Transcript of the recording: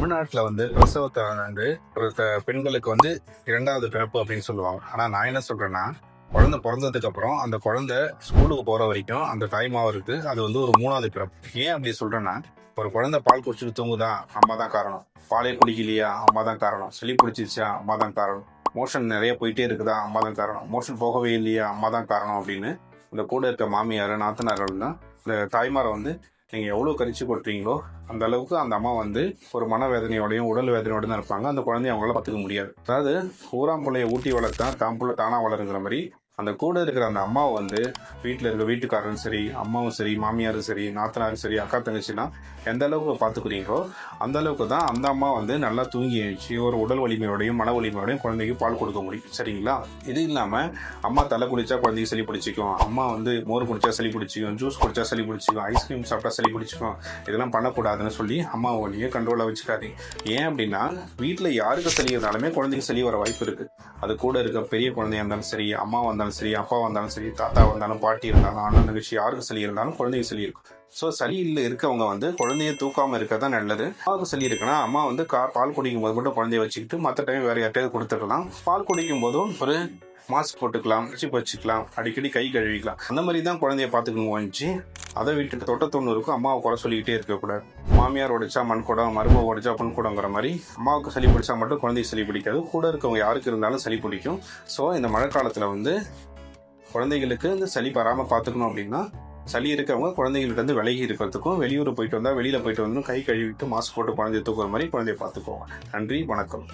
தமிழ்நாட்டில் வந்து பிரசவத்தை வந்து பெண்களுக்கு வந்து இரண்டாவது பிறப்பு அப்படின்னு சொல்லுவாங்க. ஆனால் நான் என்ன சொல்றேன்னா, குழந்தை பிறந்ததுக்கு அப்புறம் அந்த குழந்தை ஸ்கூலுக்கு போற வரைக்கும் அந்த தாய்மாவருக்கு அது வந்து ஒரு மூணாவது பிறப்பு. ஏன் அப்படி சொல்றேன்னா, ஒரு குழந்தை பால் குடிச்சிட்டு தூங்குதா, அம்மா தான் காரணம். பாலே குடிக்கலையா, அம்மா தான் காரணம். சளி பிடிச்சிச்சா, அம்மா தான் காரணம். மோஷன் நிறைய போயிட்டே இருக்குதா, அம்மா தான் காரணம். மோஷன் போகவே இல்லையா, அம்மா தான் காரணம் அப்படின்னு இந்த கூட இருக்க மாமியார் நாத்தனார்கள் தான் இந்த தாய்மாரை வந்து நீங்கள் எவ்வளோ கரிச்சு கொட்டுறீங்களோ அந்த அளவுக்கு அந்த அம்மா வந்து ஒரு மனவேதனையோடையும் உடல் வேதனையோடையும் தான் இருப்பாங்க. அந்த குழந்தைய அவங்களால பார்த்துக்க முடியாது. அதாவது ஊராம் பிள்ளைய ஊட்டி வளர்த்தா தான் புள்ள தானா வளருங்கிற மாதிரி அந்த கூட இருக்கிற அந்த அம்மாவை வந்து வீட்டில் இருக்க வீட்டுக்காரரும் சரி, அம்மாவும் சரி, மாமியாரும் சரி, நாத்தனாரும் சரி, அக்கா தங்கச்சின்னா எந்த அளவுக்கு பார்த்துக்கிறீங்களோ அந்த அளவுக்கு தான் அந்த அம்மா வந்து நல்லா தூங்கி எழுச்சி ஒரு உடல் வலிமையோடையும் மன வலிமையோடையும் குழந்தைக்கு பால் கொடுக்க முடியும். சரிங்களா? இது இல்லாமல் அம்மா தலை குளிச்சா குழந்தைக்கு சளி பிடிச்சிக்கும், அம்மா வந்து மோர் குடிச்சா சளி பிடிச்சிக்கும், ஜூஸ் குடிச்சா சளி பிடிச்சிக்கும், ஐஸ்கிரீம் சாப்பிட்டா சளி பிடிச்சிக்கும், இதெல்லாம் பண்ணக்கூடாதுன்னு சொல்லி அம்மா வழியை கண்ட்ரோலாக வச்சுக்காதீங்க. ஏன் அப்படின்னா, வீட்டில் யாருக்கு சளி இருந்தாலுமே குழந்தைக்கு சளி வர வாய்ப்பு இருக்குது. அது கூட இருக்க பெரிய குழந்தையா இருந்தாலும் சரி, அம்மா வந்தாலும் சரி, அப்பா வந்தாலும் சரி, தாத்தா வந்தாலும், பாட்டி இருந்தாலும், அண்ணன் தங்கச்சி யாருக்கு சளி இருந்தாலும் குழந்தைக்கு சளி இருக்கும். ஸோ சளியில் இருக்கவங்க வந்து குழந்தைய தூக்காமல் இருக்க தான் நல்லது. அம்மாவுக்கு சளி இருக்குன்னா அம்மா வந்து பால் குடிக்கும் போது மட்டும் குழந்தைய வச்சுக்கிட்டு மற்ற டைம் வேற யார்ட்டையாவது கொடுத்துக்கலாம். பால் குடிக்கும் போதும் ஒரு மாஸ்க் போட்டுக்கலாம், வச்சுக்கலாம், அடிக்கடி கை கழுவிக்கலாம். அந்த மாதிரி தான் குழந்தைய பார்த்துக்கணும் வந்துச்சு. அதை விட்டுட்டு தொண்ணூறுக்கும் அம்மாவை குறை சொல்லிக்கிட்டே இருக்கக்கூடாது. மாமியார் உடைச்சா மண் குடம், மருமக உடைச்சா பொன் குடங்கிற மாதிரி அம்மாவுக்கு சளி பிடிச்சா மட்டும் குழந்தைக்கு சளி பிடிக்காது. கூட இருக்கவங்க யாருக்கு இருந்தாலும் சளி பிடிக்கும். ஸோ இந்த மழை காலத்தில் வந்து குழந்தைகளுக்கு இந்த சளி வராமல் பார்த்துக்கணும் அப்படின்னா, சளி இருக்கவங்க குழந்தைங்கள்ட்ட இருந்து விலகி இருக்கிறதுக்கும், வெளியூர் போயிட்டு வந்தால் வெளியில் போயிட்டு வந்து கை கழுவிட்டு மாஸ்க் போட்டு குழந்தைய தூக்குற மாதிரி குழந்தைய பார்த்துக்கோங்க. நன்றி, வணக்கம்.